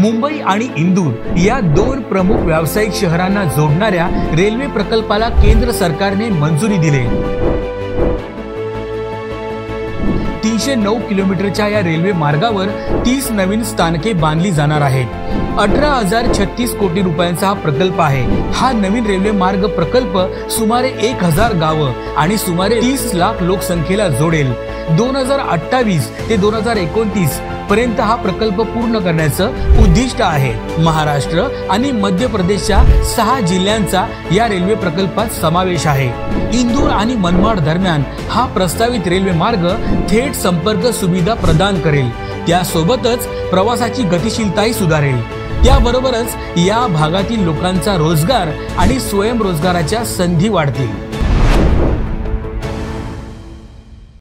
मुंबई आणि इंदूर या दोन प्रमुख व्यावसायिक शहरांना जोडणाऱ्या रेल्वे प्रकल्पाला केंद्र सरकारने मंजुरी दिली। 309 किलोमीटरच्या या रेल्वे मार्गावर 30 नवीन स्थानके बांधली जाणार आहेत। 18,036 कोटी रुपयांचा हा प्रकल्प आहे। हा नवीन रेल्वे मार्ग प्रकल्प सुमारे 1000 गावं आणि सुमारे 30 लाख लोकसंख्येला जोडेल। 2028 ते 2029 पर्यंत हा प्रकल्प पूर्ण करण्याचं उद्दिष्ट आहे। महाराष्ट्र आणि मध्य प्रदेशच्या 6 जिल्ह्यांचा या रेल्वे प्रकल्पात समावेश आहे। इंदूर आणि मनमाड दरम्यान हा प्रस्तावित रेल्वे मार्ग थेट संपर्क सुविधा प्रदान करेल। त्यासोबतच प्रवासाची गतिशीलताही सुधारेल। त्याबरोबरच या भागातील लोकांचा रोजगार आणि स्वयंरोजगाराच्या संधी वाढतील।